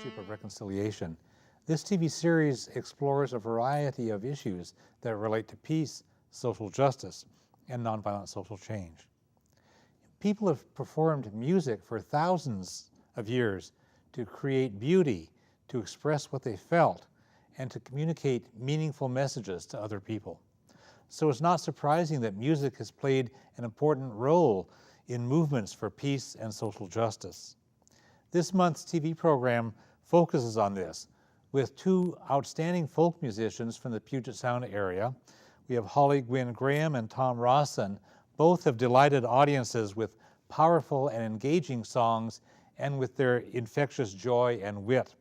Fellowship of Reconciliation. This TV series explores a variety of issues that relate to peace, social justice, and nonviolent social change. People have performed music for thousands of years to create beauty, to express what they felt, and to communicate meaningful messages to other people. So it's not surprising that music has played an important role in movements for peace and social justice. This month's TV program focuses on this with two outstanding folk musicians from the Puget Sound area. We have Gwinn and Tom Rawson. Both have delighted audiences with powerful and engaging songs and with their infectious joy and wit.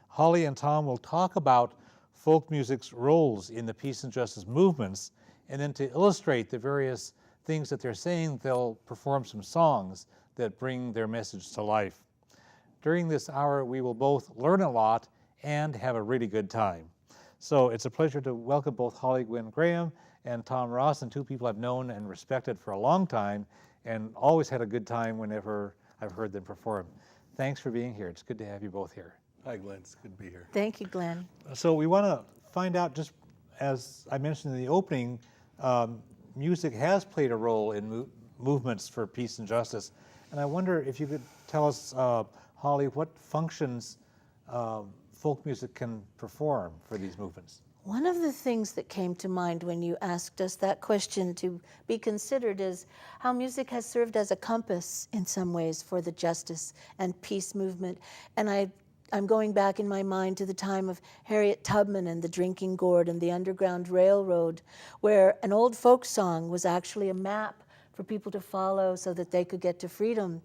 Holly and Tom will talk about folk music's roles in the peace and justice movements, and then to illustrate the various things that they're saying, they'll perform some songs that bring their message to life. During this hour, we will both learn a lot and have a really good time. So it's a pleasure to welcome both Gwinn and Tom Rawson, two people I've known and respected for a long time and always had a good time whenever I've heard them perform. Thanks for being here. It's good to have you both here. Hi, Glenn. It's good to be here. Thank you, Glenn. So we want to find out, just as I mentioned in the opening, music has played a role in movements for peace and justice. And I wonder if you could tell us, Holly, what functions folk music can perform for these movements? One of the things that came to mind when you asked us that question to be considered is how music has served as a compass in some ways for the justice and peace movement. And I'm going back in my mind to the time of Harriet Tubman and the Drinking Gourd and the Underground Railroad, where an old folk song was actually a map for people to follow so that they could get to freedom.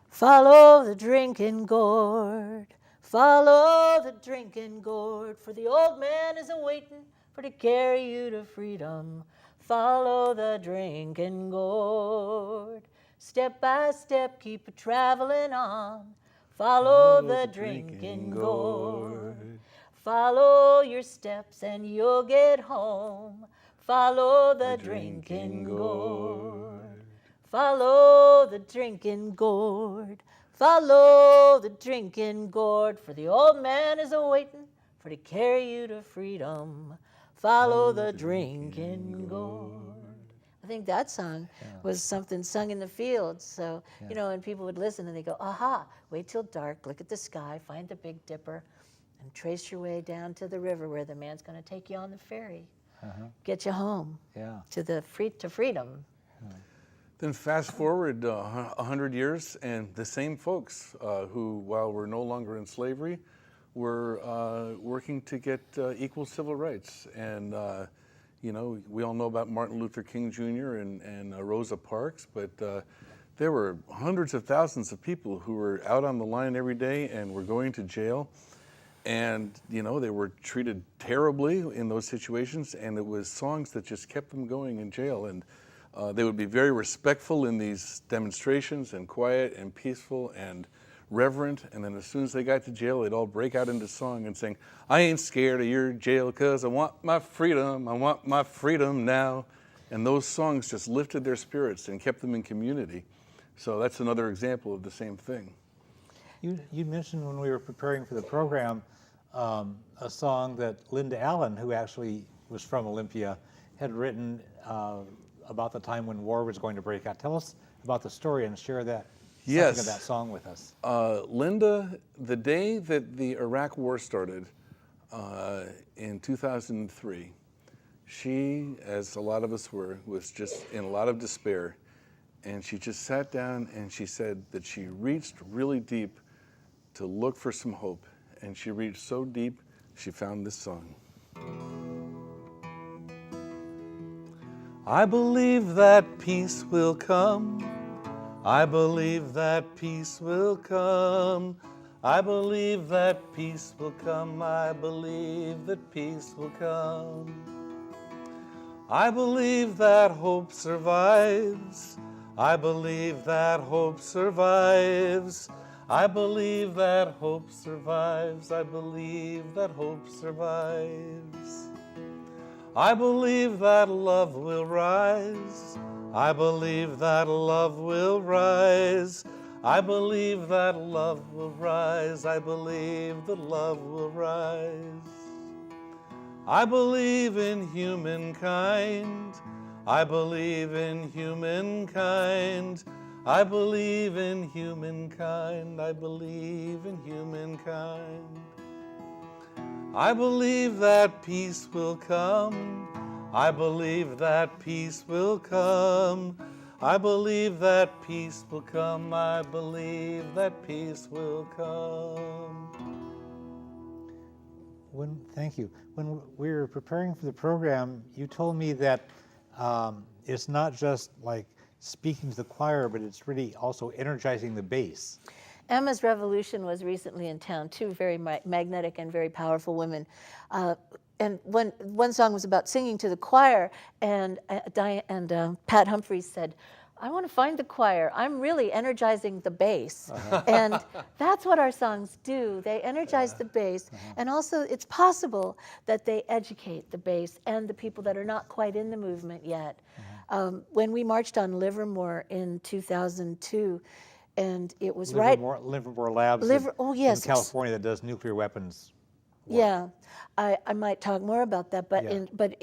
Follow the drinking gourd, follow the drinking gourd, for the old man is a-waiting for to carry you to freedom. Follow the drinking gourd, step by step keep a-traveling on. Follow the drinking gourd, follow your steps and you'll get home. Follow the drinking gourd, follow the drinking gourd, follow the drinking gourd, for the old man is a-waiting for to carry you to freedom. Follow the drinking gourd. I think that song was something sung in the fields. So, you know, and people would listen and they go, aha, wait till dark, look at the sky, find the Big Dipper, and trace your way down to the river where the man's going to take you on the ferry, get you home to freedom. Then fast forward 100 years, and the same folks who, while we're no longer in slavery, were working to get equal civil rights. And you know, we all know about Martin Luther King Jr. and Rosa Parks, but there were hundreds of thousands of people who were out on the line every day and were going to jail. And, you know, they were treated terribly in those situations, and it was songs that just kept them going in jail. And they would be very respectful in these demonstrations and quiet and peaceful and reverent, and then as soon as they got to jail, they'd all break out into song and sing, I ain't scared of your jail 'cause I want my freedom now. And those songs just lifted their spirits and kept them in community. So that's another example of the same thing. You mentioned when we were preparing for the program a song that Linda Allen, who actually was from Olympia, had written about the time when war was going to break out. Tell us about the story and share that. Something of that song with us. Linda, the day that the Iraq War started in 2003, she, as a lot of us were, was just in a lot of despair. And she just sat down and she said that she reached really deep to look for some hope. And she reached so deep, she found this song. I believe that peace will come. I believe that peace will come. I believe that peace will come. I believe that peace will come. I believe that hope survives. I believe that hope survives. I believe that hope survives. I believe that hope survives. I believe that love will rise. I believe that love will rise. I believe that love will rise. I believe that love will rise. I believe in humankind. I believe in humankind. I believe in humankind. I believe in humankind. I believe that peace will come. I believe that peace will come. I believe that peace will come. I believe that peace will come. Thank you. When we were preparing for the program, you told me that it's not just like speaking to the choir, but it's really also energizing the bass. Emma's Revolution was recently in town, two very magnetic and very powerful women. And one song was about singing to the choir, and Pat Humphries said, I want to find the choir. I'm really energizing the bass. And that's what our songs do. They energize the bass. And also, it's possible that they educate the bass and the people that are not quite in the movement yet. When we marched on Livermore in 2002, and it was Livermore Labs in California that does nuclear weapons work. Yeah, I might talk more about that, but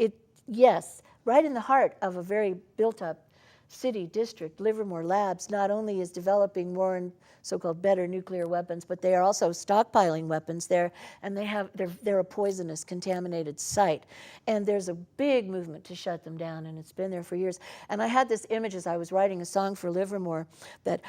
yes, right in the heart of a very built-up city district, Livermore Labs not only is developing more and so-called better nuclear weapons, but they are also stockpiling weapons there, and they're a poisonous, contaminated site. And there's a big movement to shut them down, and it's been there for years. And I had this image as I was writing a song for Livermore that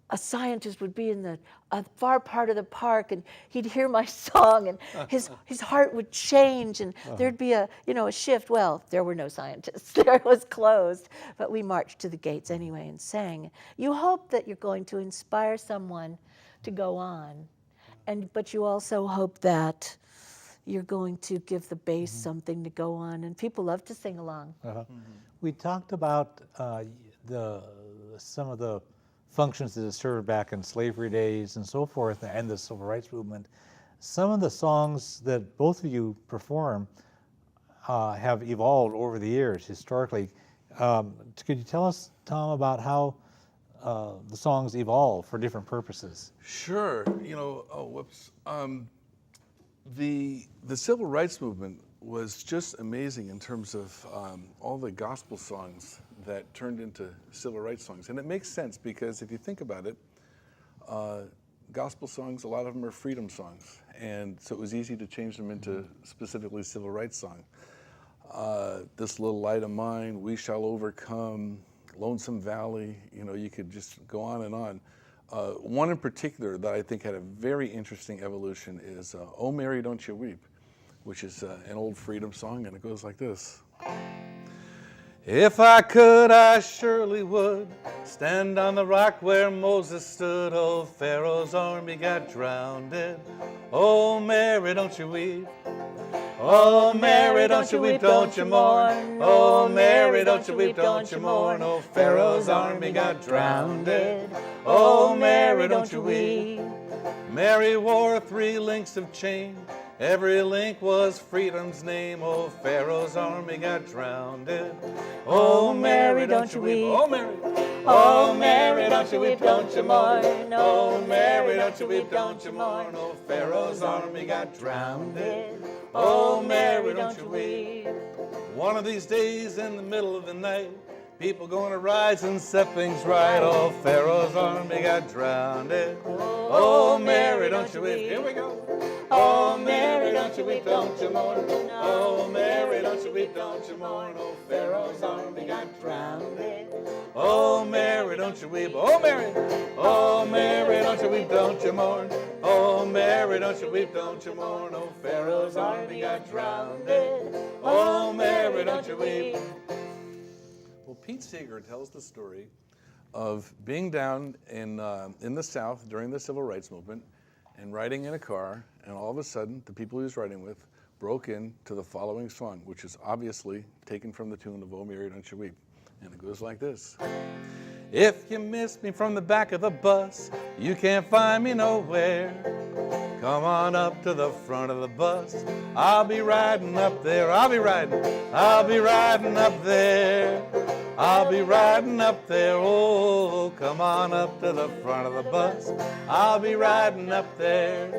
a scientist would be in a far part of the park, and he'd hear my song, and his heart would change, and there'd be a shift. Well, there were no scientists; there it was closed. But we marched to the gates anyway and sang. You hope that you're going to inspire someone to go on, but you also hope that you're going to give the bass something to go on, and people love to sing along. We talked about some of the functions that it served back in slavery days and so forth, and the civil rights movement. Some of the songs that both of you perform have evolved over the years historically. Could you tell us, Tom, about how the songs evolve for different purposes? Sure. The civil rights movement was just amazing in terms of all the gospel songs that turned into civil rights songs. And it makes sense because if you think about it, gospel songs, a lot of them are freedom songs. And so it was easy to change them into specifically civil rights songs. This Little Light of Mine, We Shall Overcome, Lonesome Valley, you could just go on and on. One in particular that I think had a very interesting evolution is Oh Mary, Don't You Weep, which is an old freedom song, and it goes like this. If I could, I surely would stand on the rock where Moses stood. Oh, Pharaoh's army got drowned. Oh, Mary, don't you weep. Oh, Mary, don't you weep, don't you mourn. Oh, Mary, don't you weep, don't you mourn. Oh, Pharaoh's army got drowned. Oh, Mary, don't you weep. Mary wore 3 links of chain. Every link was freedom's name. Oh, Pharaoh's army got drowned. Oh, Mary, don't you weep. Oh, Mary. Oh, Mary, don't you weep, don't you mourn. Oh, Mary, don't you weep, don't you mourn. Oh, Pharaoh's army got drowned. Oh, Mary, don't you weep. One of these days in the middle of the night, people gonna rise and set things right. Oh, Pharaoh's army got drowned. Oh, Mary, don't you weep. Here we go. Oh, Mary, don't you weep, don't you mourn. Oh, Mary, don't you weep, don't you mourn. Oh, Pharaoh's army got drowned. Oh, Mary, don't you weep. Oh, Mary. Oh, Mary, don't you weep, don't you mourn. Oh, Mary, don't you weep, don't you mourn. Oh, Pharaoh's army got drowned. Oh, Mary, don't you weep. Well, Pete Seeger tells the story of being down in the South during the Civil Rights Movement and riding in a car, and all of a sudden, the people he was riding with broke into the following song, which is obviously taken from the tune of Oh Mary, Don't You Weep. And it goes like this. If you miss me from the back of the bus, you can't find me nowhere. Come on up to the front of the bus. I'll be riding up there. I'll be riding up there. I'll be riding up there. Oh, come on up to the front of the bus. I'll be riding up there.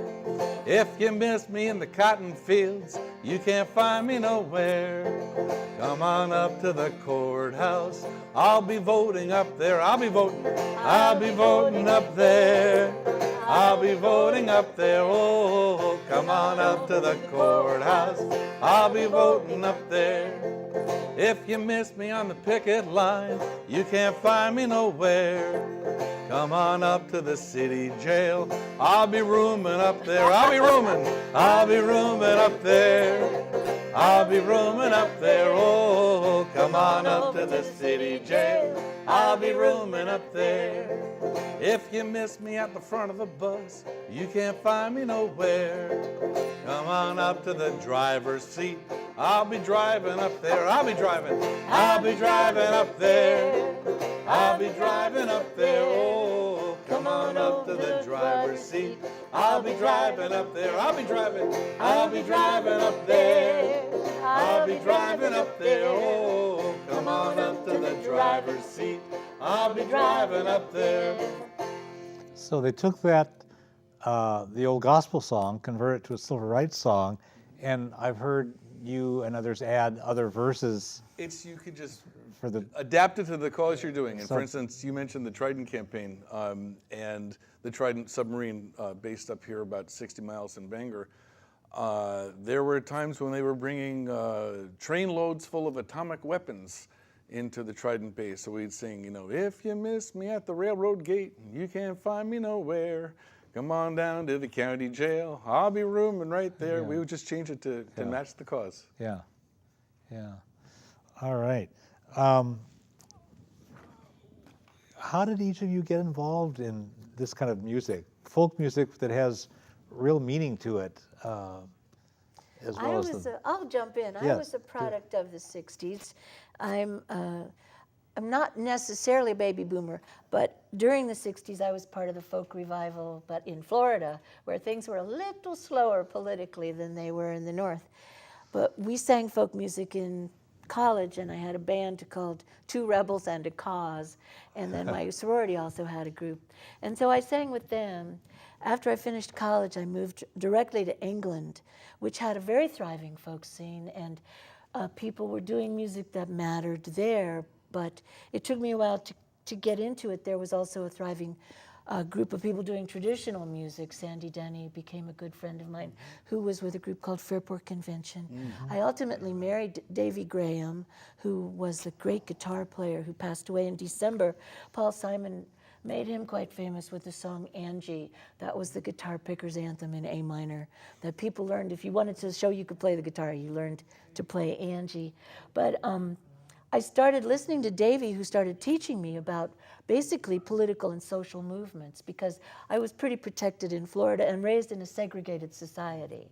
If you miss me in the cotton fields, you can't find me nowhere. Come on up to the courthouse. I'll be voting up there. I'll be voting up there. I'll be voting up there. Oh, come on up to the courthouse. I'll be voting up there. If you miss me on the picket line, you can't find me nowhere. Come on up to the city jail. I'll be rooming up there. I'll be rooming up there. I'll be rooming up there. Oh, come on up to the city jail. I'll be rooming up there. If you miss me at the front of the bus, you can't find me nowhere. Come on up to the driver's seat. I'll be driving up there. I'll be driving up there. I'll be driving up there. Oh, come on up to the driver's seat. I'll be driving up there. I'll be driving up there. I'll be driving up there. Oh, come on up to the driver's seat. I'll be driving up there. So they took that, the old gospel song, converted it to a civil rights song, and I've heard you and others add other verses. You could just for the adapt it to the cause you're doing. And for instance, you mentioned the Trident campaign and the Trident submarine based up here about 60 miles in Bangor. There were times when they were bringing train loads full of atomic weapons into the Trident base. So we'd sing, if you miss me at the railroad gate, you can't find me nowhere. Come on down to the county jail. I'll be rooming right there. Yeah. We would just change it to match the cause. Yeah. All right. How did each of you get involved in this kind of music, folk music that has real meaning to it, as well as I'll jump in. I Yes, was a product of the 60s. I'm not necessarily a baby boomer, but during the 60s I was part of the folk revival, but in Florida, where things were a little slower politically than they were in the North. But we sang folk music in college, and I had a band called Two Rebels and a Cause, and then my sorority also had a group. And so I sang with them. After I finished college, I moved directly to England, which had a very thriving folk scene, and people were doing music that mattered there, but it took me a while to get into it. There was also a thriving group of people doing traditional music. Sandy Denny became a good friend of mine who was with a group called Fairport Convention. I ultimately married Davy Graham, who was a great guitar player who passed away in December. Paul Simon made him quite famous with the song Angie. That was the guitar picker's anthem in A minor that people learned. If you wanted to show you could play the guitar, you learned to play Angie. But I started listening to Davy, who started teaching me about basically political and social movements, because I was pretty protected in Florida and raised in a segregated society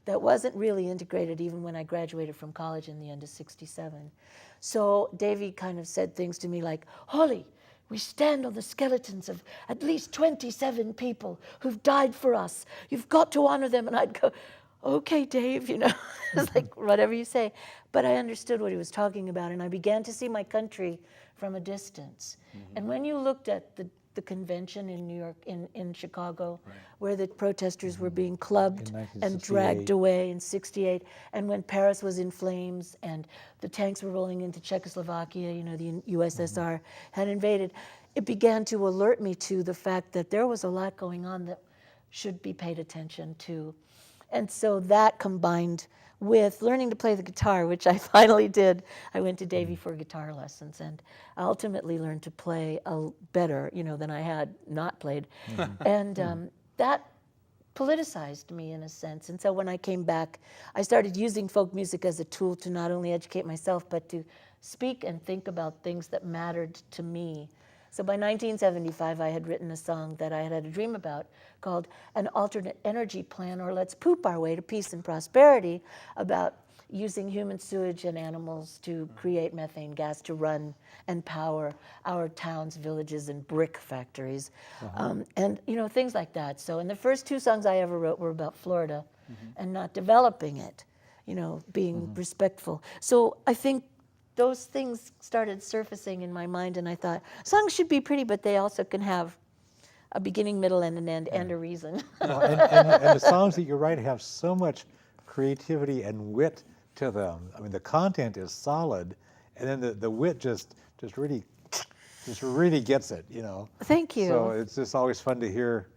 that wasn't really integrated even when I graduated from college in the end of '67. So Davy kind of said things to me like, Holly, we stand on the skeletons of at least 27 people who've died for us. You've got to honor them. And I'd go, okay, Dave, it's like, whatever you say. But I understood what he was talking about, and I began to see my country from a distance. And when you looked at the convention in New York, in Chicago, where the protesters were being clubbed and dragged away in '68, and when Paris was in flames and the tanks were rolling into Czechoslovakia, the USSR had invaded, it began to alert me to the fact that there was a lot going on that should be paid attention to. And so that combined with learning to play the guitar, which I finally did. I went to Davy for guitar lessons, and I ultimately learned to play better, than I had not played. And that politicized me in a sense. And so when I came back, I started using folk music as a tool to not only educate myself, but to speak and think about things that mattered to me. So by 1975, I had written a song that I had had a dream about called An Alternate Energy Plan, or Let's Poop Our Way to Peace and Prosperity, about using human sewage and animals to create methane gas to run and power our towns, villages, and brick factories, and things like that. So, and the first two songs I ever wrote were about Florida and not developing it, being respectful. So I think those things started surfacing in my mind, and I thought, songs should be pretty, but they also can have a beginning, middle, and an end, and a reason. Well, and the songs that you write have so much creativity and wit to them. I mean, the content is solid, and then the wit just really gets it, you know. Thank you. So it's just always fun to hear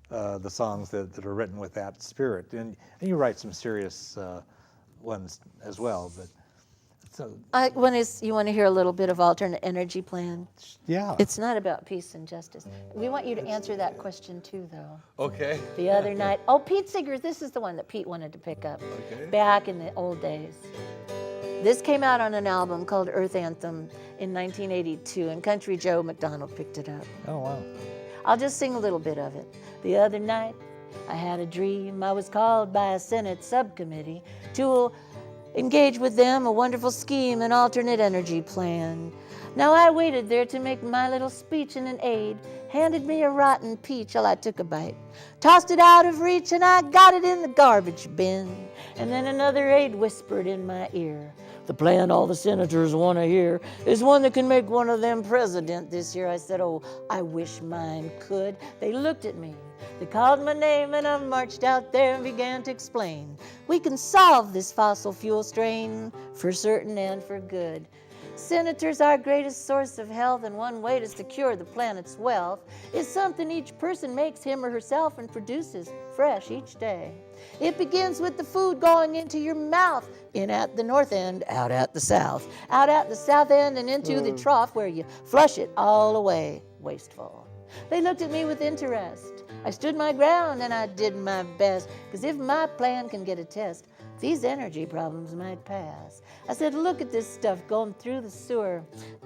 the songs that are written with that spirit, and you write some serious ones as well. But so You want to hear a little bit of alternate energy plan? yeah, It's not about peace and justice. We want you to answer that question too, though. Okay. The other night, oh, Pete Seeger, this is the one that Pete wanted to pick up. Okay. Back in the old days. This came out on an album called Earth Anthem in 1982, and Country Joe McDonald picked it up. oh wow, I'll just sing a little bit of it. The other night, I had a dream. I was called by a Senate subcommittee to engage with them a wonderful scheme, an alternate energy plan. Now I waited there to make my little speech, and an aide handed me a rotten peach. Well, I took a bite, tossed it out of reach, and I got it in the garbage bin. And then another aide whispered in my ear, the plan all the senators want to hear is one that can make one of them president this year. I said, oh, I wish mine could. They looked at me. They called my name, and I marched out there and began to explain. We can solve this fossil fuel strain for certain and for good. Senators, our greatest source of health, and one way to secure the planet's wealth is something each person makes him or herself and produces fresh each day. It begins with the food going into your mouth, in at the north end, out at the south, out at the south end and into the trough where you flush it all away, wasteful. They looked at me with interest. I stood my ground and I did my best, because if my plan can get a test, these energy problems might pass. I said, look at this stuff going through the sewer.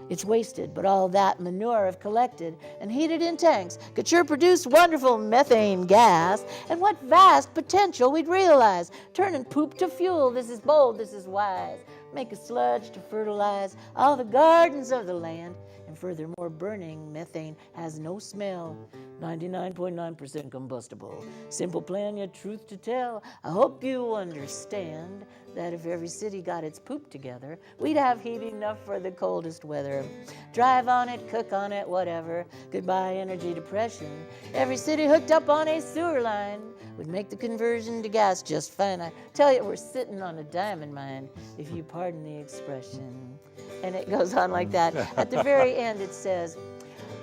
It's wasted, but all that manure I've collected and heated in tanks could sure produce wonderful methane gas. And what vast potential we'd realize. Turning poop to fuel, this is bold, this is wise. Make a sludge to fertilize all the gardens of the land. And furthermore, burning methane has no smell. 99.9% combustible. Simple plan, yet truth to tell. I hope you understand that if every city got its poop together, we'd have heat enough for the coldest weather. Drive on it, cook on it, whatever. Goodbye energy depression. Every city hooked up on a sewer line would make the conversion to gas just fine. I tell you, we're sitting on a diamond mine, if you pardon the expression. And it goes on like that. At the very end, it says,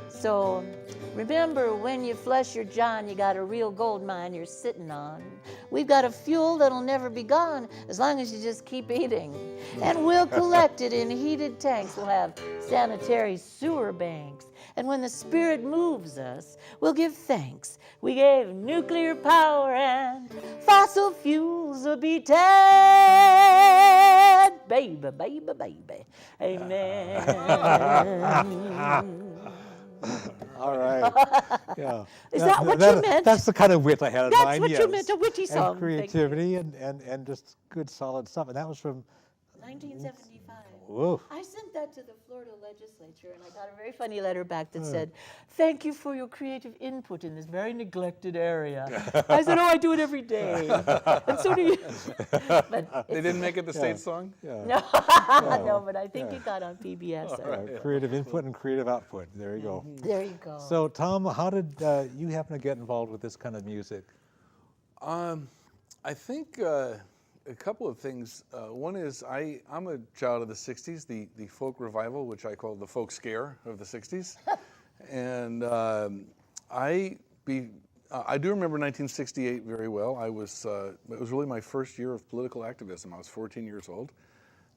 so remember, when you flush your john, you got a real gold mine you're sitting on. We've got a fuel that'll never be gone as long as you just keep eating. And we'll collect it in heated tanks. We'll have sanitary sewer banks. And when the Spirit moves us, we'll give thanks. We gave nuclear power and fossil fuels will be dead. Baby, baby, baby. Amen. all right, yeah. Is that what you meant? That's the kind of wit I had in That's mind. what you yes. meant, a witty song. And creativity and just good solid stuff. And that was from 1975. whoa. I sent that to the Florida legislature, and I got a very funny letter back that said, thank you for your creative input in this very neglected area. I said, oh, I do it every day. And so do you. But They didn't make it the state song? Yeah. no, no, but I think it got on PBS. Creative input and creative output. There you go. There you go. So, Tom, how did you happen to get involved with this kind of music? I think a couple of things. One is I'm a child of the 60s, the folk revival, which I call the folk scare of the 60s. And I do remember 1968 very well. It was really my first year of political activism. I was 14 years old.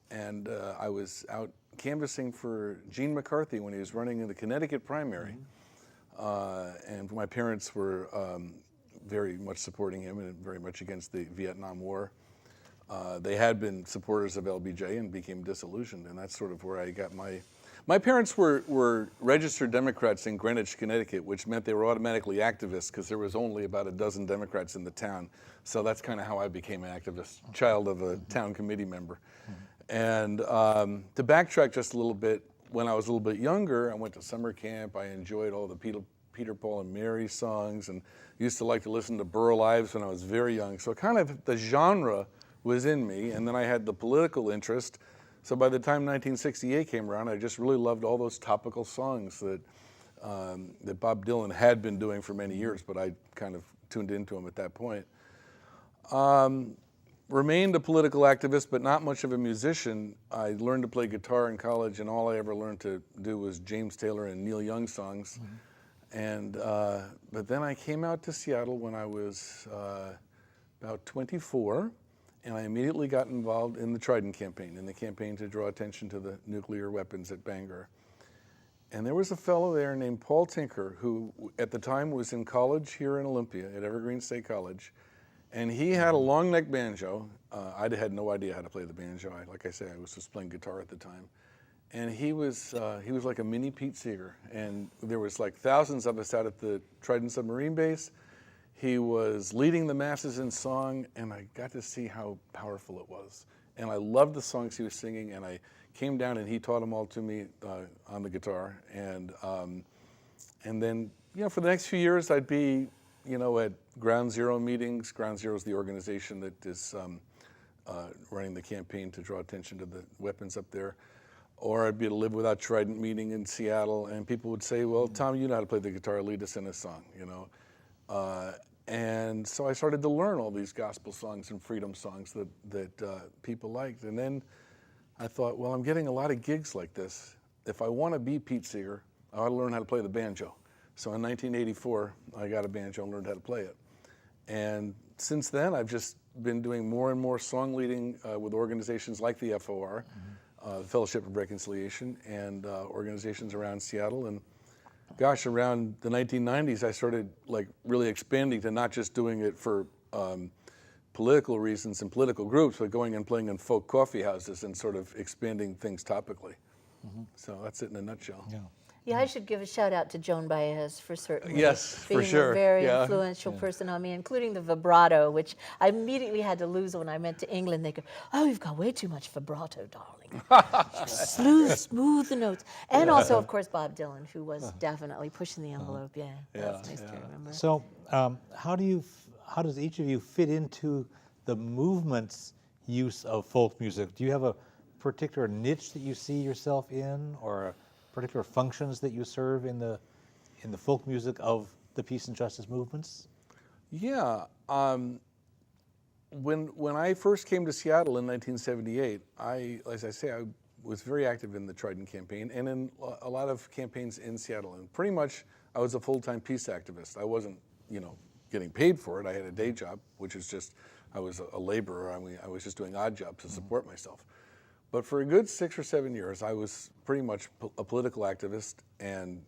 And I was out canvassing for Gene McCarthy when he was running in the Connecticut primary. And my parents were very much supporting him and very much against the Vietnam War. They had been supporters of LBJ and became disillusioned, and that's sort of where I got my parents were registered Democrats in Greenwich, Connecticut, which meant they were automatically activists because there was only about a dozen Democrats in the town. So that's kind of how I became an activist, child of a town committee member. And to backtrack just a little bit, when I was a little bit younger, I went to summer camp. I enjoyed all the Peter, Paul, and Mary songs, and used to like to listen to Burl Ives when I was very young. So kind of the genre was in me, and then I had the political interest. So by the time 1968 came around, I just really loved all those topical songs that that Bob Dylan had been doing for many years, but I kind of tuned into him at that point. Remained a political activist, but not much of a musician. I learned to play guitar in college, and all I ever learned to do was James Taylor and Neil Young songs. And but then I came out to Seattle when I was about 24, and I immediately got involved in the Trident campaign, in the campaign to draw attention to the nuclear weapons at Bangor. And there was a fellow there named Paul Tinker, who at the time was in college here in Olympia at Evergreen State College. And he had a long neck banjo. I had no idea how to play the banjo. Like I say, I was just playing guitar at the time. And he was like a mini Pete Seeger. And there was like thousands of us out at the Trident submarine base. He was leading the masses in song, and I got to see how powerful it was. And I loved the songs he was singing, and I came down and he taught them all to me on the guitar. And then, for the next few years, I'd be at Ground Zero meetings. Ground Zero is the organization that is running the campaign to draw attention to the weapons up there. Or I'd be at a Live Without Trident meeting in Seattle, and people would say, well, Tom, you know how to play the guitar, lead us in a song, And so I started to learn all these gospel songs and freedom songs that people liked. And then I thought, well, I'm getting a lot of gigs like this. If I want to be Pete Seeger, I ought to learn how to play the banjo. So in 1984, I got a banjo and learned how to play it. And since then, I've just been doing more and more song leading with organizations like the FOR, the Fellowship of Reconciliation, and organizations around Seattle. And gosh, around the 1990s, I started really expanding to not just doing it for political reasons and political groups, but going and playing in folk coffee houses and sort of expanding things topically. So that's it in a nutshell. Yeah, I should give a shout out to Joan Baez for certainly for sure. being a very influential person on me, including the vibrato, which I immediately had to lose when I went to England. They go, oh, you've got way too much vibrato, darling. Smooth the notes. And also, of course, Bob Dylan, who was definitely pushing the envelope. That's nice to remember. So how does each of you fit into the movement's use of folk music? Do you have a particular niche that you see yourself in, or particular functions that you serve in the folk music of the peace and justice movements? Yeah. When I first came to Seattle in 1978, as I say, I was very active in the Trident campaign and in a lot of campaigns in Seattle. And pretty much I was a full-time peace activist. I wasn't, getting paid for it. I had a day job, which is just, I was a laborer. I was just doing odd jobs to support myself. But for a good 6 or 7 years, I was pretty much a political activist and,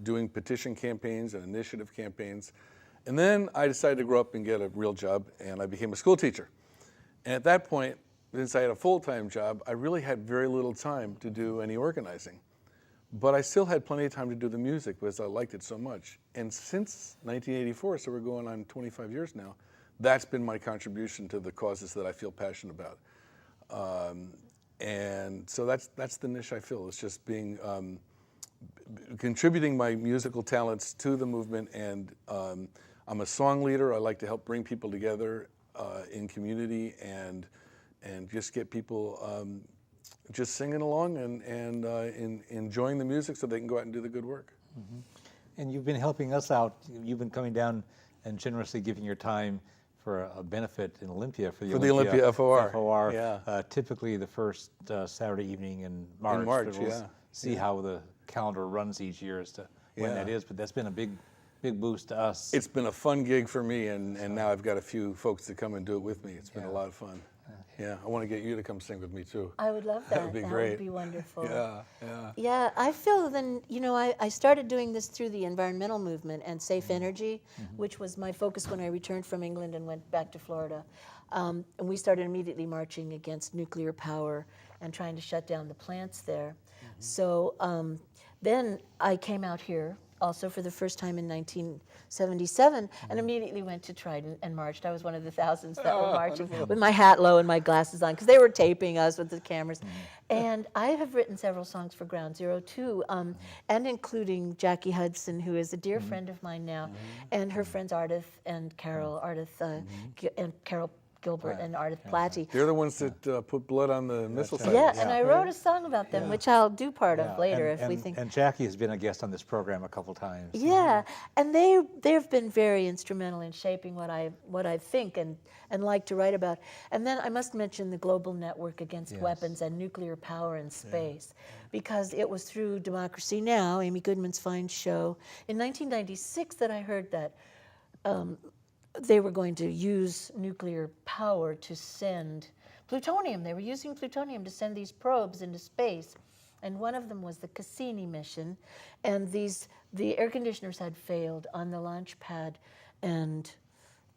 doing petition campaigns and initiative campaigns. And then I decided to grow up and get a real job, and I became a school teacher. And at that point, since I had a full-time job, I really had very little time to do any organizing. But I still had plenty of time to do the music because I liked it so much. And since 1984, so we're going on 25 years now, that's been my contribution to the causes that I feel passionate about. And so that's the niche I feel. It's just being contributing my musical talents to the movement, and I'm a song leader. I like to help bring people together in community and just get people just singing along and enjoying the music so they can go out and do the good work. And you've been helping us out. You've been coming down and generously giving your time for a benefit in Olympia for the Olympia FOR. Typically the first Saturday evening in March. In March, but we'll see how the calendar runs each year as to when that is. But that's been a big boost to us. It's been a fun gig for me, and now I've got a few folks to come and do it with me. It's been a lot of fun. Yeah, I want to get you to come sing with me too. I would love that. That would be great. That would be wonderful. Yeah. I feel then, I started doing this through the environmental movement and safe energy, which was my focus when I returned from England and went back to Florida. And we started immediately marching against nuclear power and trying to shut down the plants there. So then I came out here also for the first time in 1977 and immediately went to Trident and marched. I was one of the thousands that were marching with my hat low and my glasses on because they were taping us with the cameras. And I have written several songs for Ground Zero too, and including Jackie Hudson, who is a dear friend of mine now, and her friends Ardith and Carol, Gilbert Right. and Ardith Yeah. Platte. They're the ones that put blood on the missile right. site. Yeah, Yeah. and I wrote a song about them, which I'll do part of later if we think. And Jackie has been a guest on this program a couple times. Yeah, and they've been very instrumental in shaping what I think and like to write about. And then I must mention the Global Network Against Yes. Weapons and Nuclear Power in Space, because it was through Democracy Now!, Amy Goodman's fine show, in 1996 that I heard that they were going to use nuclear power to send plutonium. They were using plutonium to send these probes into space. And one of them was the Cassini mission. And the air conditioners had failed on the launch pad, and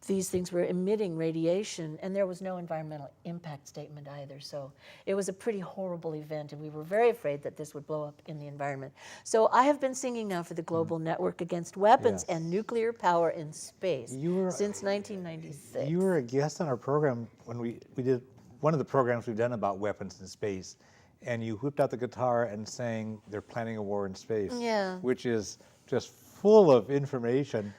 these things were emitting radiation, and there was no environmental impact statement either. So it was a pretty horrible event, and we were very afraid that this would blow up in the environment. So I have been singing now for the Global Network Against Weapons Yes. and Nuclear Power in Space since 1996. You were a guest on our program when we did one of the programs we've done about weapons in space, and you whipped out the guitar and sang "They're Planning a War in Space," Yeah. which is just full of information,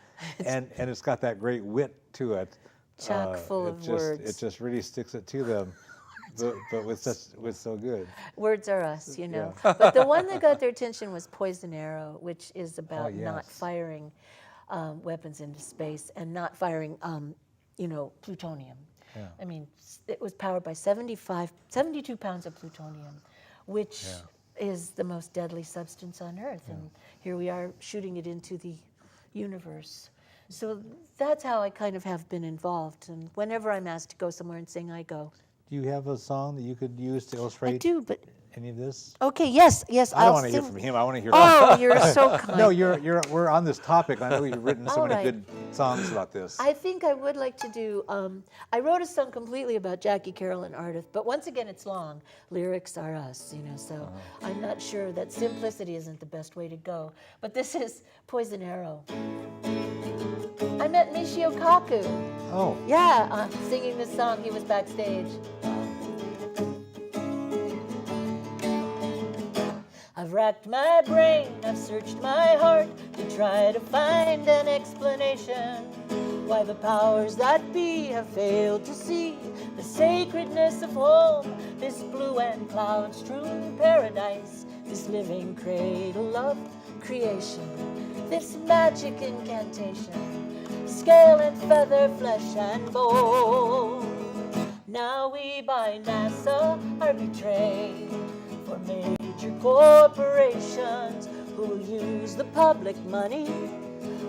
and it's got that great wit to it. Chock full of words. It just really sticks it to them, but with so good. Words are us, you know. Yeah. But the one that got their attention was Poison Arrow, which is about not yes. firing weapons into space and not firing, plutonium. Yeah. I mean, it was powered by 72 pounds of plutonium, which is the most deadly substance on Earth. And here we are shooting it into the universe. So that's how I kind of have been involved. And whenever I'm asked to go somewhere and sing, I go. Do you have a song that you could use to illustrate I do, but any of this? okay, yes, I don't I'll want to hear sing. from him. I want to hear. Oh, you're so kind. No, we're on this topic. I know you've written so All many right. good songs about this. I think I would like to do, I wrote a song completely about Jackie, Carol, and Ardith, but once again, it's long. Lyrics are us, so I'm not sure that simplicity isn't the best way to go. But this is Poison Arrow. I met Michio Kaku. Oh, Yeah, singing this song, he was backstage. I've racked my brain, I've searched my heart to try to find an explanation why the powers that be have failed to see the sacredness of home, this blue and cloud-strewn paradise, this living cradle of creation, this magic incantation, scale and feather, flesh and bone. Now we by NASA are betrayed for major corporations who will use the public money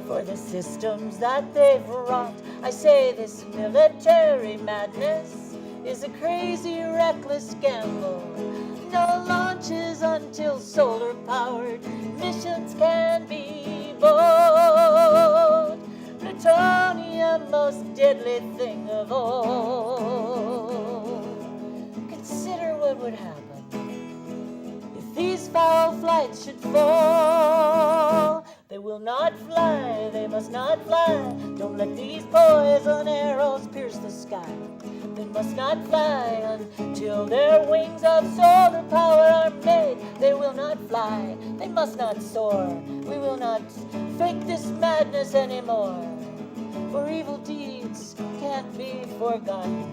for the systems that they've wrought. I say this military madness is a crazy, reckless gamble. No launches until solar-powered missions can be bold. Plutonium, most deadly thing of all. Consider what would happen if these foul flights should fall. They will not fly, they must not fly. Don't let these poison arrows pierce the sky. They must not fly until their wings of solar power are made. They will not fly, they must not soar. We will not fake this madness anymore. For evil deeds can't be forgotten.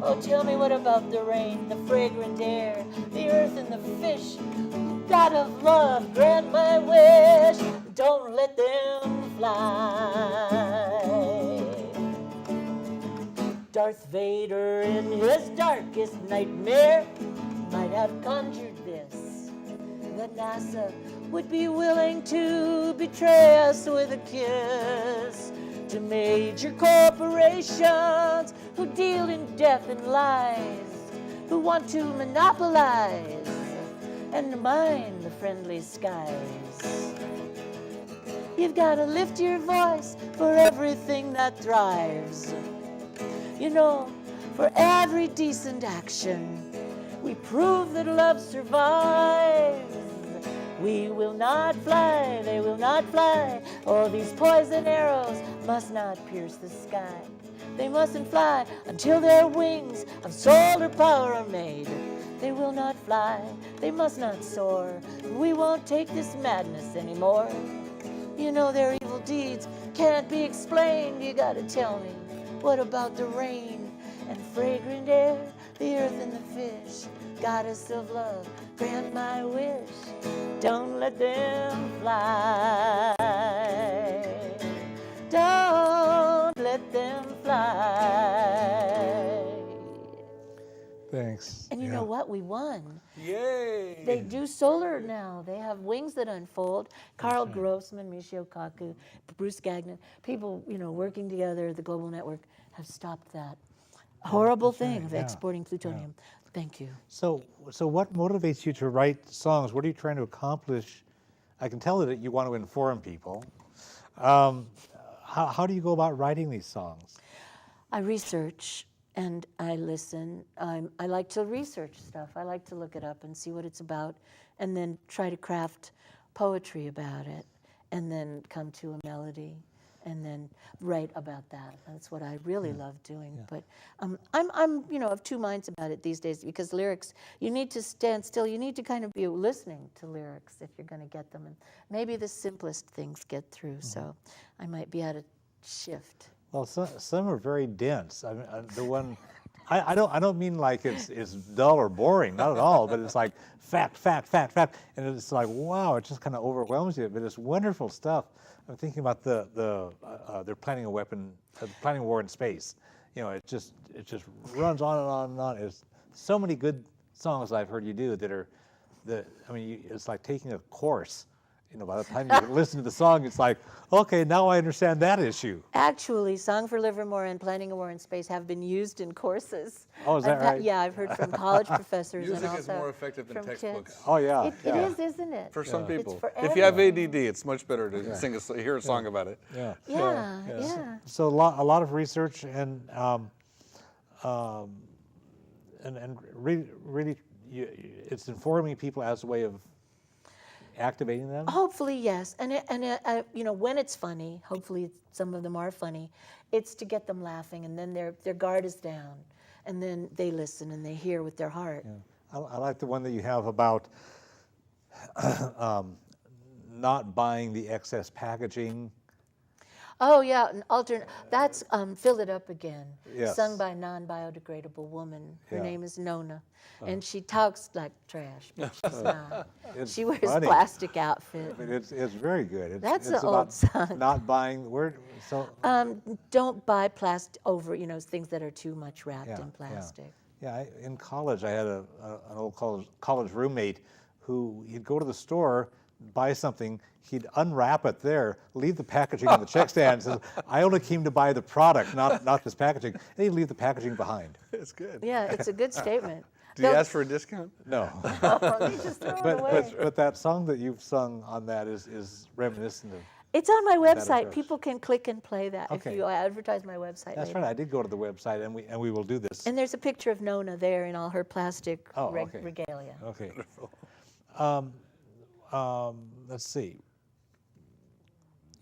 Oh, tell me, what about the rain, the fragrant air, the earth and the fish? God of love, grant my wish. Don't let them fly. Darth Vader in his darkest nightmare might have conjured this, that NASA would be willing to betray us with a kiss to major corporations who deal in death and lies, who want to monopolize and mine the friendly skies. You've got to lift your voice for everything that thrives. For every decent action, we prove that love survives. We will not fly, they will not fly. All these poison arrows must not pierce the sky. They mustn't fly until their wings of solar power are made. They will not fly, they must not soar. We won't take this madness anymore. Their evil deeds can't be explained. You gotta tell me, what about the rain and fragrant air, the earth and the fish. Goddess of love, grant my wish. Don't let them fly. Don't let them fly. Thanks. And you know what? We won. Yay! They do solar now. They have wings that unfold. Carl Grossman, Michio Kaku, Bruce Gagnon, people, working together, the Global Network, have stopped that horrible thing of exporting plutonium. Thank you. So what motivates you to write songs? What are you trying to accomplish? I can tell that you want to inform people. How do you go about writing these songs? I research and I listen. I like to research stuff. I like to look it up and see what it's about, and then try to craft poetry about it, and then come to a melody, and then write about that. That's what I really love doing. But I'm of two minds about it these days, because lyrics, you need to stand still. You need to kind of be listening to lyrics if you're going to get them, and maybe the simplest things get through. So I might be at a shift. Well, some are very dense. I mean, the one, I don't mean like it's dull or boring, not at all. But it's like fact, and it's like wow, it just kind of overwhelms you. But it's wonderful stuff. I'm thinking about they're planning a war in space. It just runs on and on and on. There's so many good songs I've heard you do it's like taking a course. By the time you listen to the song, it's like, okay, now I understand that issue. Actually, Song for Livermore and Planning a War in Space have been used in courses. Oh, is that right? Yeah, I've heard from college professors Music and also is more effective than from textbooks. kids. Oh yeah, It is, isn't it? For some people. It's If you have forever. ADD, it's much better to hear a song about it. Yeah. Yeah. So a lot of research and really, it's informing people as a way of activating them. Hopefully, yes. And when it's funny, hopefully some of them are funny, it's to get them laughing, and then their guard is down, and then they listen and they hear with their heart. Yeah. I like the one that you have about not buying the excess packaging. Oh yeah, an alternate. That's Fill It Up Again, Yes. sung by a non-biodegradable woman. Her Yeah. name is Nona, and she talks like trash, but she's not. It's She wears funny. plastic outfit. But it's very good. That's it's an old about song. not buying. Don't buy plastic over, things that are too much wrapped Yeah, in plastic. Yeah, in college I had an old college roommate who he'd go to the store, buy something, he'd unwrap it there, leave the packaging on the check stand, and says, "I only came to buy the product, not this packaging." And he'd leave the packaging behind. It's good. Yeah, it's a good statement. Do you ask for a discount? No, They just throw it away. but that song that you've sung on that is reminiscent of. It's on my website. approach. People can click and play that if Okay. you advertise my website. That's later. right. I did go to the website, and we will do this. And there's a picture of Nona there in all her plastic okay. regalia. Okay. Let's see.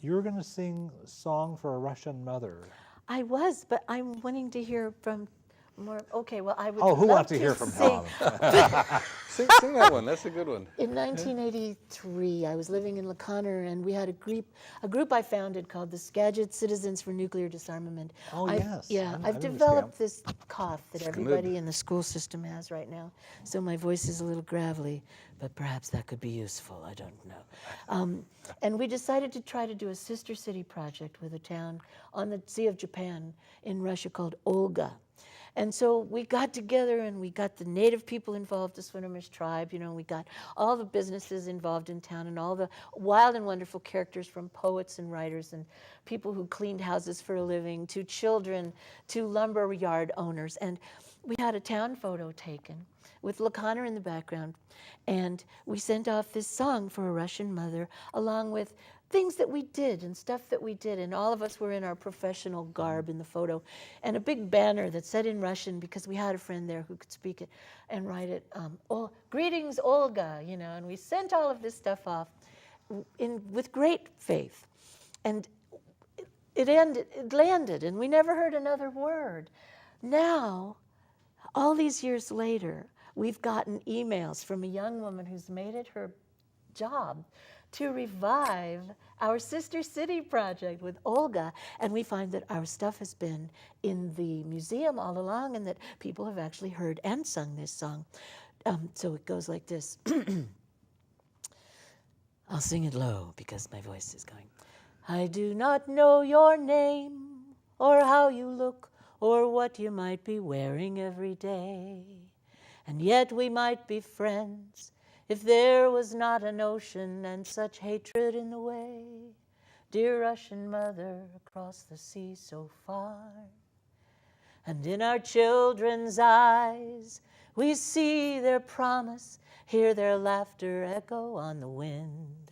You were going to sing a song for a Russian mother. I was, but I'm wanting to hear from more. Okay, well, I would. Oh, who love wants to hear from sing. Tom? Sing that one. That's a good one. In 1983, I was living in LaConner, and we had a group I founded called the Skagit Citizens for Nuclear Disarmament. Oh, yes. Yeah, I I've understand. developed this cough that Sknud. everybody in the school system has right now, so my voice is a little gravelly, but perhaps that could be useful. I don't know. And we decided to try to do a sister city project with a town on the Sea of Japan in Russia called Olga. And so we got together and we got the native people involved, the Swinomish tribe, we got all the businesses involved in town and all the wild and wonderful characters, from poets and writers and people who cleaned houses for a living to children to lumber yard owners. And we had a town photo taken with LaConner in the background. And we sent off this song for a Russian mother, along with things that we did and stuff that we did. And all of us were in our professional garb in the photo. And a big banner that said in Russian, because we had a friend there who could speak it and write it, "Greetings, Olga," and we sent all of this stuff off with great faith. And it landed, and we never heard another word. Now, all these years later, we've gotten emails from a young woman who's made it her job to revive our Sister City project with Olga, and we find that our stuff has been in the museum all along and that people have actually heard and sung this song. So it goes like this. I'll sing it low because my voice is going. I do not know your name or how you look or what you might be wearing every day. And yet we might be friends if there was not an ocean and such hatred in the way. Dear Russian mother, across the sea so far. And in our children's eyes we see their promise, hear their laughter echo on the wind.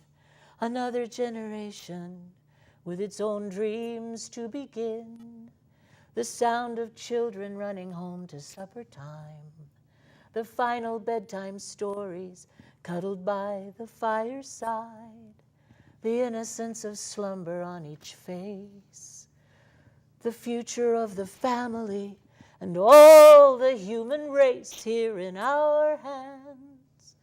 Another generation with its own dreams to begin. The sound of children running home to supper time. The final bedtime stories cuddled by the fireside. The innocence of slumber on each face. The future of the family and all the human race here in our hands.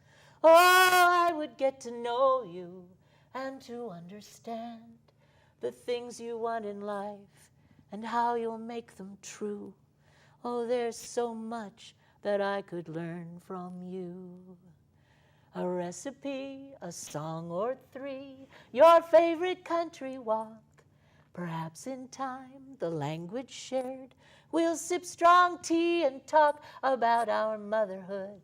Oh, I would get to know you and to understand the things you want in life and how you'll make them true. Oh, there's so much that I could learn from you. A recipe, a song or three, your favorite country walk. Perhaps in time, the language shared, we'll sip strong tea and talk about our motherhood,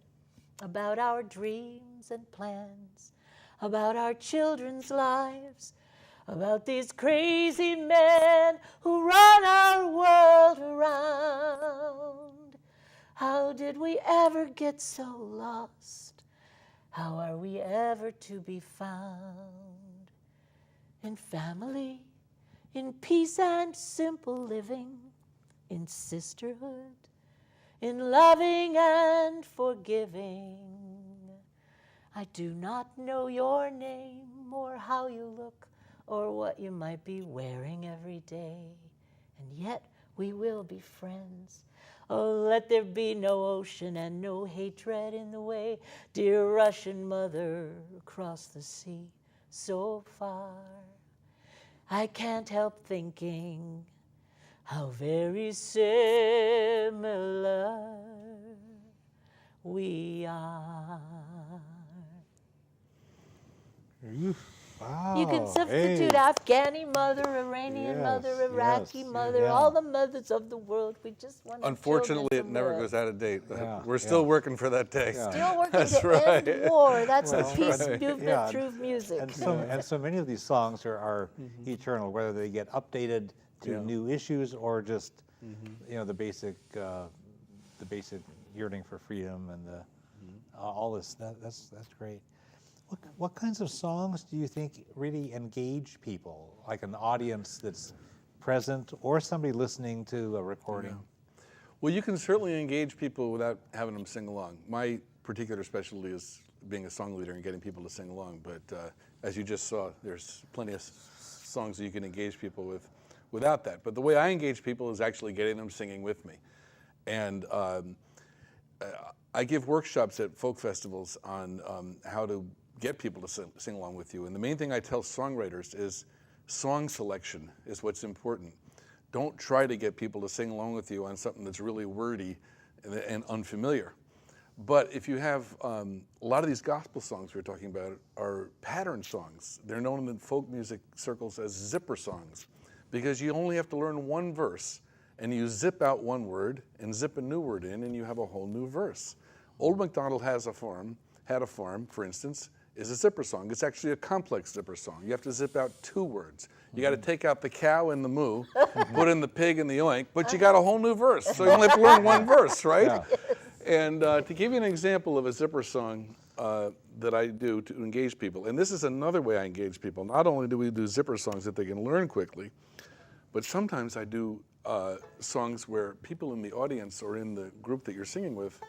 about our dreams and plans, about our children's lives, about these crazy men who run our world around. How did we ever get so lost? How are we ever to be found? In family, in peace and simple living, in sisterhood, in loving and forgiving. I do not know your name or how you look or what you might be wearing every day, and yet we will be friends. Oh, let there be no ocean and no hatred in the way, dear Russian mother across the sea so far. I can't help thinking how very similar we are. Wow. You can substitute Afghani mother, Iranian mother, Iraqi mother, all the mothers of the world. We just want to. Unfortunately, it never goes out of date. We're still working for that day. Still working to end war. That's the peace movement through music. And so many of these songs are eternal, whether they get updated to new issues or just the basic yearning for freedom and all this. That's great. What kinds of songs do you think really engage people, like an audience that's present or somebody listening to a recording? Yeah. Well, you can certainly engage people without having them sing along. My particular specialty is being a song leader and getting people to sing along. But as you just saw, there's plenty of songs that you can engage people with without that. But the way I engage people is actually getting them singing with me. And I give workshops at folk festivals on how to get people to sing along with you. And the main thing I tell songwriters is song selection is what's important. Don't try to get people to sing along with you on something that's really wordy and unfamiliar. But if you have a lot of these gospel songs we're talking about are pattern songs. They're known in folk music circles as zipper songs because you only have to learn one verse and you zip out one word and zip a new word in and you have a whole new verse. Old MacDonald had a farm, for instance, is a zipper song. It's actually a complex zipper song. You have to zip out two words. You got to take out the cow and the moo, put in the pig and the oink, but you got a whole new verse. So you only have to learn one verse, right? Yeah. And to give you an example of a zipper song that I do to engage people, and this is another way I engage people. Not only do we do zipper songs that they can learn quickly, but sometimes I do songs where people in the audience or in the group that you're singing with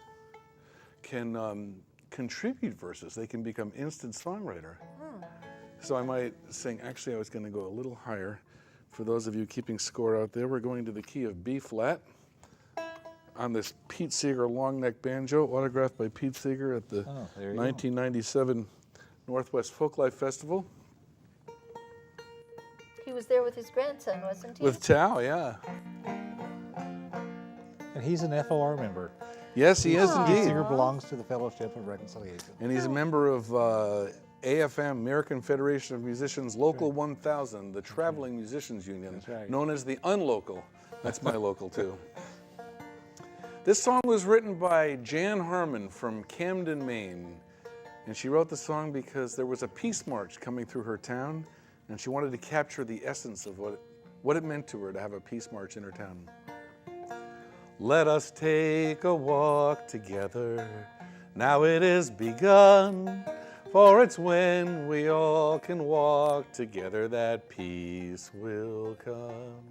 can contribute verses. They can become instant songwriter. So I might sing, actually I was going to go a little higher. For those of you keeping score out there, we're going to the key of B flat on this Pete Seeger long neck banjo, autographed by Pete Seeger at the 1997 Northwest Folklife Festival. was there with his grandson, wasn't he? With Tao, yeah. And he's an FOR member. Yes, he is The indeed. singer belongs to the Fellowship of Reconciliation. And he's a member of AFM, American Federation of Musicians, Local 1000, the Traveling Musicians Union, right. known as the Unlocal. That's my local, too. This song was written by Jan Harmon from Camden, Maine. And she wrote the song because there was a peace march coming through her town, and she wanted to capture the essence of what it meant to her to have a peace march in her town. Let us take a walk together, now it is begun, for it's when we all can walk together that peace will come.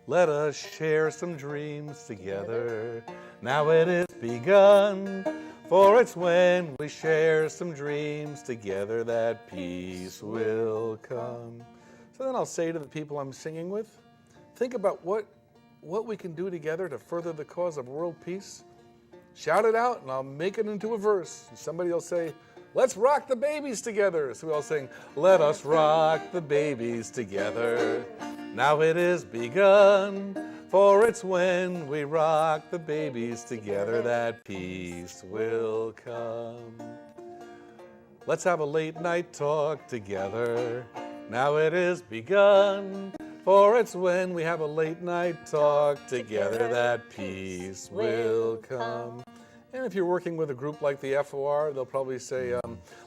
Let us share some dreams together, now it is begun, for it's when we share some dreams together that peace will come. So then I'll say to the people I'm singing with, think about what we can do together to further the cause of world peace. Shout it out and I'll make it into a verse. And somebody will say, let's rock the babies together. So we all sing, let us rock the babies together. Now it is begun, for it's when we rock the babies together that peace will come. Let's have a late night talk together. Now it is begun, for it's when we have a late night talk together that peace will come. And if you're working with a group like the FOR, they'll probably say,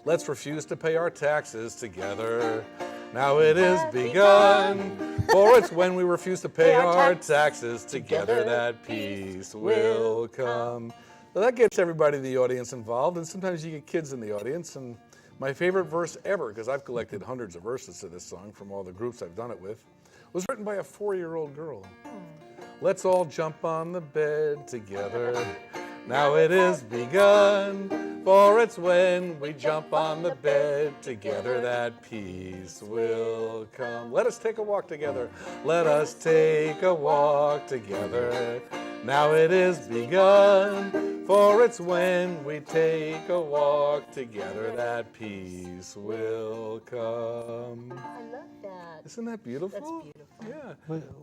let's refuse to pay our taxes together. Now it is begun, for it's when we refuse to pay our taxes together that peace will come. So that gets everybody in the audience involved, and sometimes you get kids in the audience. And my favorite verse ever, because I've collected hundreds of verses to this song from all the groups I've done it with, was written by a 4-year-old girl. Let's all jump on the bed together. Now it is begun, for it's when we jump on the bed together that peace will come. Let us take a walk together. Let us take a walk together. Now it is begun, for it's when we take a walk together that peace will come. I love that. Isn't that beautiful? That's beautiful. Yeah.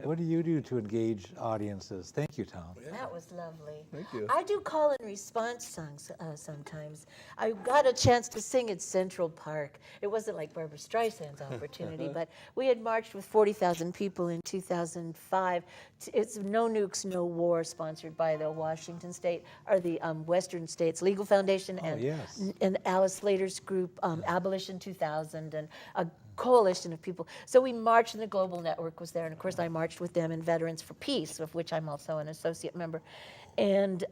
What do you do to engage audiences? Thank you, Tom. That was lovely. Thank you. I do call and response songs sometimes. I got a chance to sing at Central Park. It wasn't like Barbra Streisand's opportunity, but we had marched with 40,000 people in 2005. It's No Nukes, No War, sponsored by the Washington State, or the Western States Legal Foundation, and Alice Slater's group, Abolition 2000, and a coalition of people. So we marched, and the Global Network was there, and of course I marched with them in Veterans for Peace, of which I'm also an associate member. And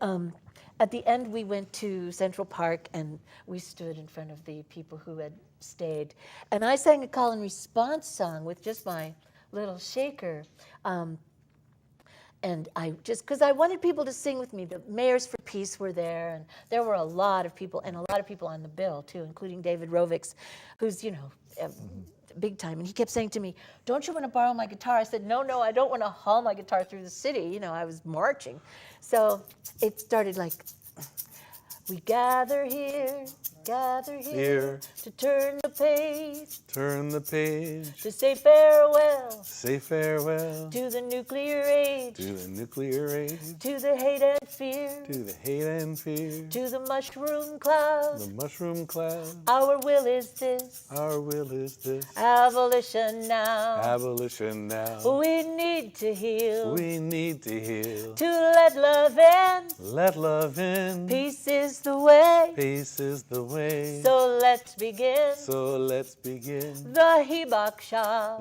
at the end we went to Central Park, and we stood in front of the people who had stayed. And I sang a call and response song with just my little shaker. And I just, because I wanted people to sing with me. The Mayors for Peace were there, and there were a lot of people, and a lot of people on the bill too, including David Rovics, who's, you know, big time. And he kept saying to me, don't you want to borrow my guitar? I said, no, I don't want to haul my guitar through the city. You know, I was marching. So it started like, we gather here to turn the page, to say farewell, to the nuclear age, to the hate and fear, to the mushroom cloud, our will is this, abolition now, we need to heal, to let love in, peace is the way, so let's begin. The Hibaksha,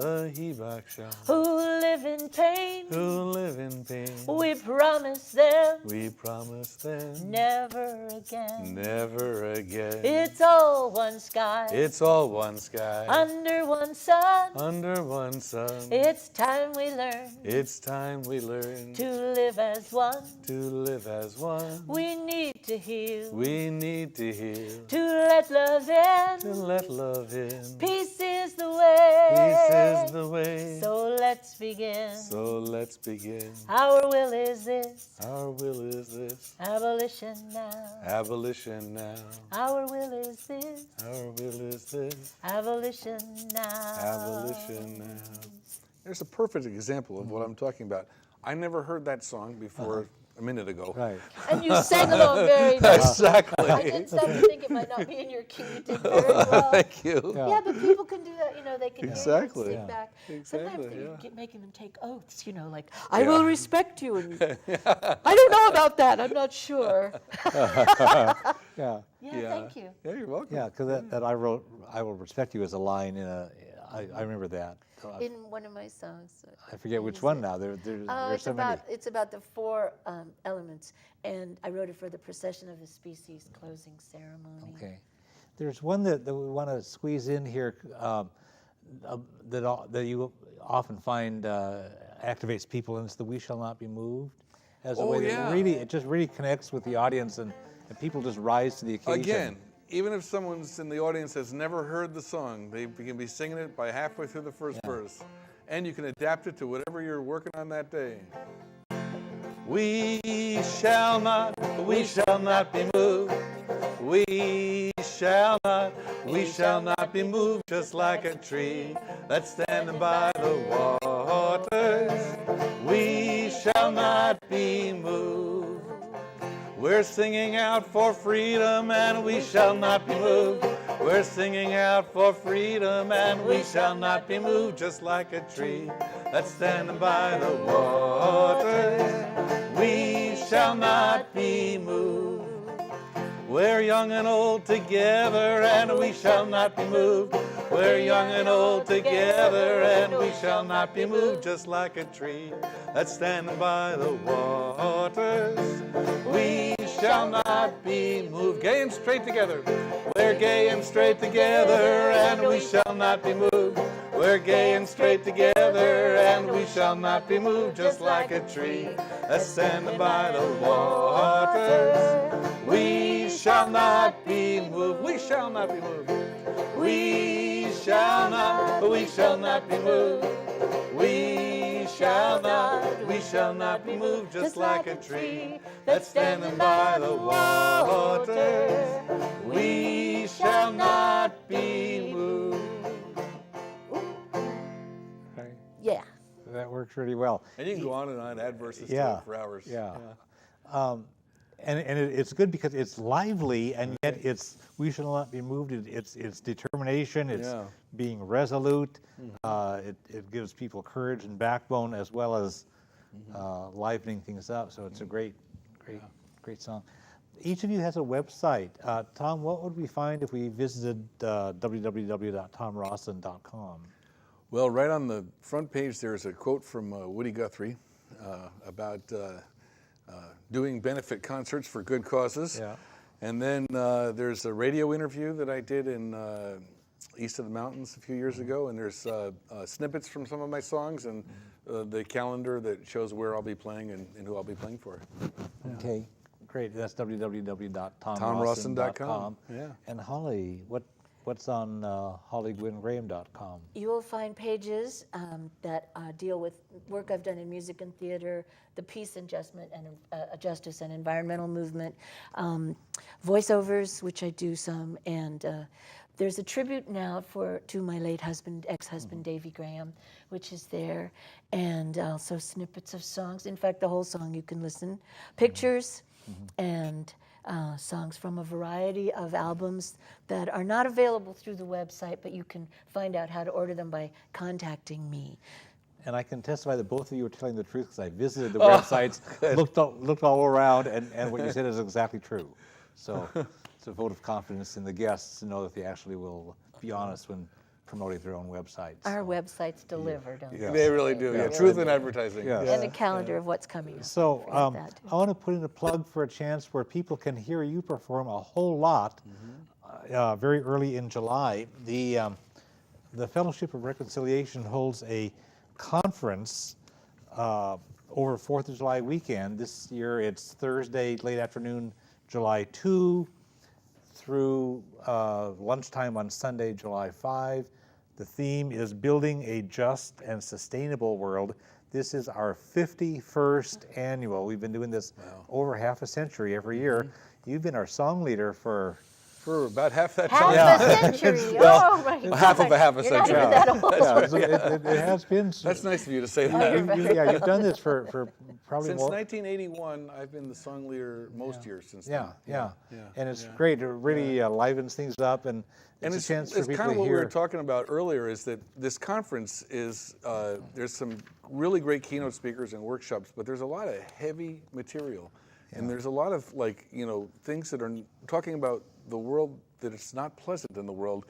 who live in pain, we promise them, never again. It's all one sky, under one sun. It's time we learn, to live as one. We need to heal, to let love in, peace is the way, so let's begin, our will is this, will is this. Abolition now. Abolition now. Our will is this. Our will is this. Abolition now. Abolition now. There's a perfect example of what I'm talking about. I never heard that song before a minute ago. Right. And you sang along very nice. Exactly. I did start to think it might not be in your key. You did very well. Thank you. Yeah. Yeah, but people can do that, they can Exactly. hear you and Yeah. sit back. Exactly, Sometimes yeah. they making them take oaths, like, I Yeah. will respect you. And I don't know about that. I'm not sure. Yeah. Yeah, thank you. Yeah, you're welcome. Yeah, because that I wrote, I will respect you as a line in I remember that. In one of my songs. I forget which one now. There's so many. It's about the four elements, and I wrote it for the Procession of the Species closing ceremony. Okay. There's one that we want to squeeze in here that you often find activates people, and it's the "We Shall Not Be Moved" as a way that it just really connects with the audience, and people just rise to the occasion. Again, even if someone's in the audience has never heard the song, they can be singing it by halfway through the first verse. And you can adapt it to whatever you're working on that day. We shall not be moved. We shall not be moved, just like a tree that's standing by the waters. We shall not be moved. We're singing out for freedom and we shall not be moved. We're singing out for freedom and we shall not be moved, just like a tree that's standing by the waters. We shall not be moved. We're young and old together and we shall not be moved. We're young and old together and we shall not be moved, just like a tree that's standing by the waters. We shall not be moved. Gay and straight together. We're gay and straight together and we shall not be moved. We're gay and straight together and we shall not be moved, just like a tree that's standing by the waters. We shall not be moved. We shall not be moved. We shall not be moved. We shall not be moved, just like a tree that's standing by the waters. We shall not be moved. Right. Yeah. That works really well. And you can go on and on, add verses to Yeah. it for hours. Yeah. And it's good because it's lively, and yet we shall not be moved. It's determination. It's being resolute. It gives people courage and backbone, as well as livening things up. So it's a great song. Each of you has a website. Tom, what would we find if we visited www.tomrawson.com? Well, right on the front page, there's a quote from Woody Guthrie about doing benefit concerts for good causes. Yeah. And then there's a radio interview that I did in East of the Mountains a few years ago, and there's snippets from some of my songs and the calendar that shows where I'll be playing and who I'll be playing for. Okay, great. That's www.tomrawson.com. TomRawson.com. Yeah. And Holly, what's on hollygwinngraham.com? You will find pages that deal with work I've done in music and theater, the peace and justice and environmental movement, voiceovers, which I do some, and there's a tribute now to my late husband, ex-husband Davy Graham, which is there, and also snippets of songs. In fact, the whole song you can listen, pictures, and songs from a variety of albums that are not available through the website, but you can find out how to order them by contacting me. And I can testify that both of you are telling the truth because I visited the websites, looked all around, and what you said is exactly true. So it's a vote of confidence in the guests to know that they actually will be honest when promoting their own websites. Our websites deliver, don't they? They really do. Yeah. Truth in advertising. Yeah. And a calendar of what's coming up. So Forget that, too. I want to put in a plug for a chance where people can hear you perform a whole lot very early in July. The Fellowship of Reconciliation holds a conference over 4th of July weekend. This year it's Thursday, late afternoon, July 2 through lunchtime on Sunday, July 5. The theme is Building a Just and Sustainable World. This is our 51st annual. We've been doing this over half a century every year. You've been our song leader for about half that Half time. a century. Well, oh, my half of God. a half a You're not century. even that old. Yeah, so it has been. That's nice of you to say Oh, that. you're You've done this for probably Since more. 1981, I've been the song leader most years since then. Yeah. And it's great. It really livens things up, and And it's a chance for it's people kind of to what we were hear. talking about earlier, is that this conference is, there's some really great keynote speakers and workshops, but there's a lot of heavy material. And there's a lot of things that are talking about the world, that it's not pleasant in the world.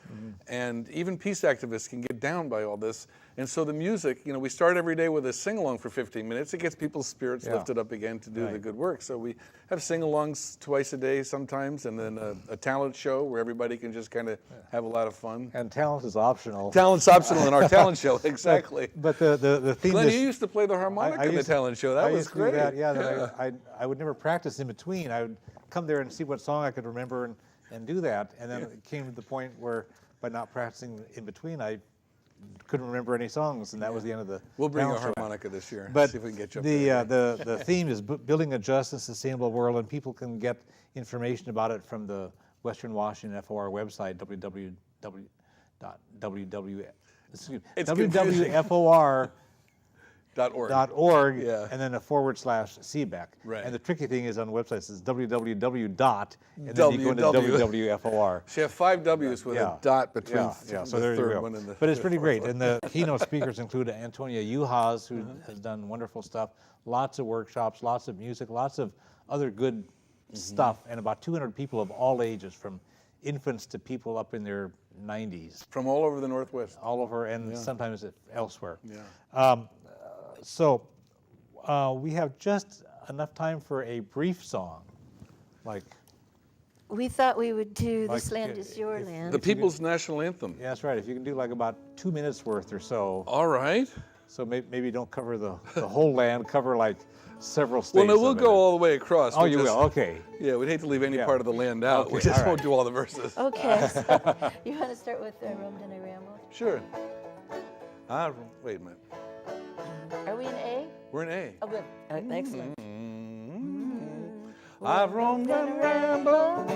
And even peace activists can get down by all this. And so the music, we start every day with a sing-along for 15 minutes. It gets people's spirits lifted up again to do the good work. So we have sing-alongs twice a day sometimes, and then a talent show where everybody can just kind of have a lot of fun. And talent is optional. Talent's optional in our talent show, exactly. But the theme Glenn, is. you used to play the harmonica in the used to- talent show. That I was used to do great. that, then I would never practice in between. I would come there and see what song I could remember and do that. And then it came to the point where, by not practicing in between, I couldn't remember any songs, and that was the end of the. We'll bring a talent show. harmonica this year. But see if we can get you up there. the theme is building a just and sustainable world, and people can get information about it from the Western Washington FOR website, It's confusing. www.wfor.org, .org. Yeah. and then a /CBEC. Right. And the tricky thing is on the website, it's www. And then you go into WW. WWFOR. So you have 5 W's with a dot between So the there you third go. one and the But it's pretty fourth great. one. And the keynote speakers include Antonia Uhas, who has done wonderful stuff, lots of workshops, lots of music, lots of other good stuff, and about 200 people of all ages, from infants to people up in their 90s, From all over the Northwest. all over, and sometimes elsewhere. Yeah. So we have just enough time for a brief song, like. We thought we would do Like, This Land Is Your Land. The People's National Anthem. Yeah, that's right. If you can do like about 2 minutes worth or so. All right. So maybe don't cover the whole land, cover like several states. Well, no, we'll of it. go all the way across. Oh, We'll you just- will? Okay. Yeah, we'd hate to leave any part of the land out. We Okay, just all won't right. do all the verses. Okay, so you want to start with Roamed and I Rambled? Sure. Wait a minute. Are we in A? We're in A. Oh, good. Excellent. I've roamed and rambled,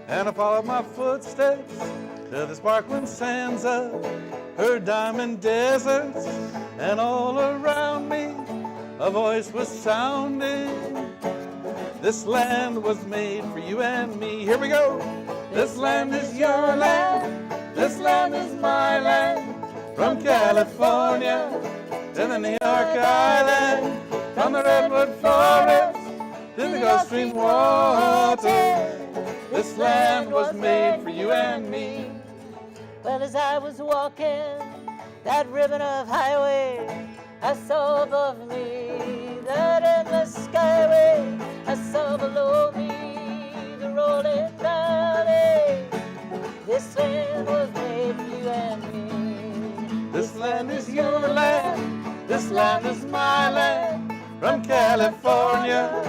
and I followed my footsteps to the sparkling sands of her diamond deserts, and all around me a voice was sounding. This land was made for you and me. Here we go. This land is your land. This land is my land. From California to the New York Island, from the redwood forest to the Gulf Stream water. This land was made for you and me. Well, as I was walking that ribbon of highway, I saw above me that endless skyway. I saw below me the rolling valley. This land was made for you and me. This land is your land. This land is my land. From California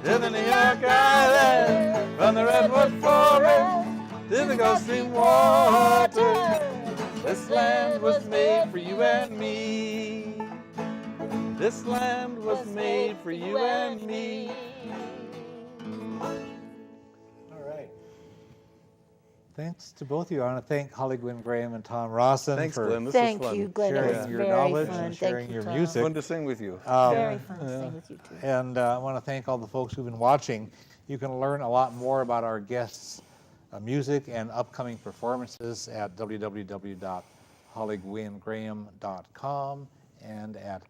to the New York Island, from the redwood forest to the Gulf Stream water. This land was made for you and me. This land was made for you and me. All right. Thanks to both of you. I want to thank Holly Gwinn Graham and Tom Rawson Thanks, for Glenn. This Thank was fun. you, Glenn. It sharing was your very knowledge fun. and Thank sharing you, your Tom. music. Fun to sing with you. Very fun to sing with you too. And I want to thank all the folks who've been watching. You can learn a lot more about our guests' music and upcoming performances at www.hollygwinngraham.com and at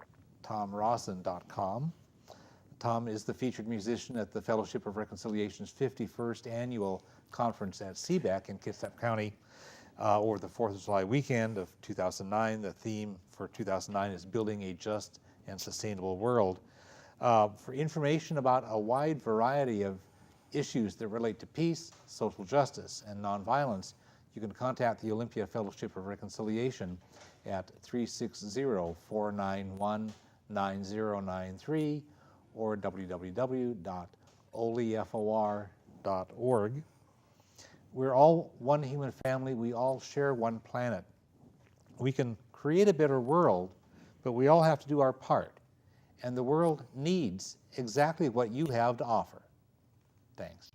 tomrawson.com. Tom is the featured musician at the Fellowship of Reconciliation's 51st Annual Conference at CBEC in Kitsap County over the 4th of July weekend of 2009. The theme for 2009 is Building a Just and Sustainable World. For information about a wide variety of issues that relate to peace, social justice, and nonviolence, you can contact the Olympia Fellowship of Reconciliation at 360-491-9093 or www.olefor.org. We're all one human family. We all share one planet. We can create a better world, but we all have to do our part. And the world needs exactly what you have to offer. Thanks.